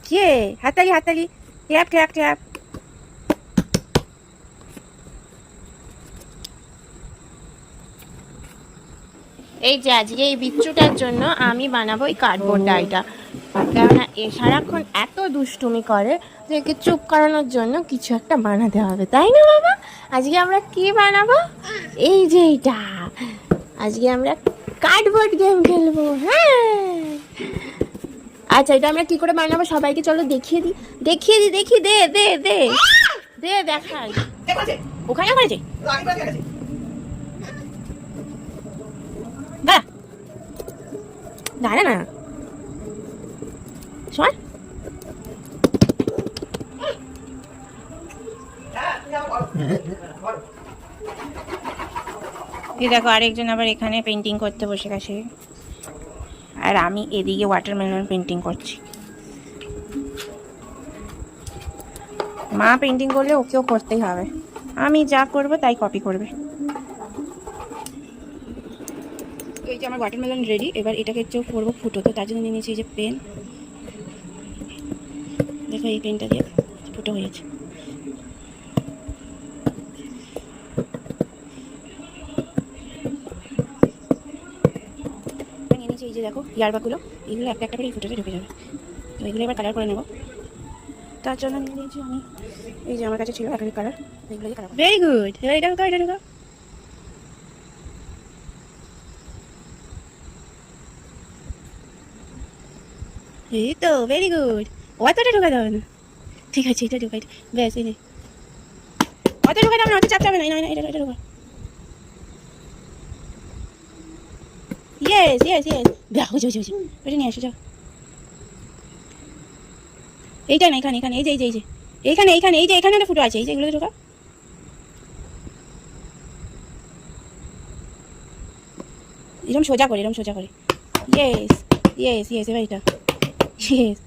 কে? হাততালি হাততালি, clap clap clap. এই যে আজকে এই বিচ্ছুটার জন্য আমি বানাবো এই কার্ডবোর্ড ডালটা, কেননা এ সারাক্ষণ এত দুষ্টুমি করে যে একে চুপ করানোর জন্য কিছু একটা বানাতে হবে, তাই না বাবা? আজকে আমরা কি বানাবো? এই যে এইটা, আজকে আমরা কার্ডবোর্ড গেম খেলবো। হ্যাঁ, আচ্ছা এটা আমরা কি করে বানাবো সবাইকে চলো দেখিয়ে দিই, দেখি, দে দে দে দে দেখাই। ওখানে করেছে দাঁড়া না শোন, এই দেখো আরেকজন আবার এখানে পেন্টিং করতে বসে গেছে, আর আমি এদিকে ওয়াটারমেলন পেন্টিং করছি। মা পেন্টিং করলে ওকেও করতেই হবে, আমি যা করব তাই কপি করবে। এই যে আমার ওয়াটারমেলন রেডি, এবার এটাকে একটু করবো ফুটো, তো তার জন্য নিয়ে নিয়েছি এই যে পেন। দেখো এই পেনটা দিয়ে ফুটো হয়েছে। নিয়ে নিয়েছি এই যে দেখো ইয়ারবাগুলো, এগুলো একটা একটা করে এই ফুটোতে ঢুকে যাবে, তো এগুলো এবার কালার করে নেবো। তার জন্য নিয়ে নিয়েছি আমি এই যে আমার কাছে ছিল অ্যাক্রিলিক কালার, এগুলো দিয়ে কালার। ভেরি গুড, এবার এটা ঢুকাও, এটা ঢুকাও। এই তো ভেরি গুড, অতটা ঢুকাতে হবে না, ঠিক আছে এটা ঢুকাই, ব্যাস এই নে, অত ঢুকাতে হবে না, অত চাপ যাবে না, না এটা এটা ঢুকা। ইয়েস ইয়েস ইয়েস, দেখো ওটা নিয়ে আসো যাও। এইটা না, এখানে এখানে এই যে এই যে এই যে এইখানে এইখানে এই যে এখানে একটা ফুটো আছে, এই যে এগুলো ঢোকা। এরকম সোজা করে, এরকম সোজা করে। ইয়েস ইয়েস ইয়েস, এবার এটা ইয়েস।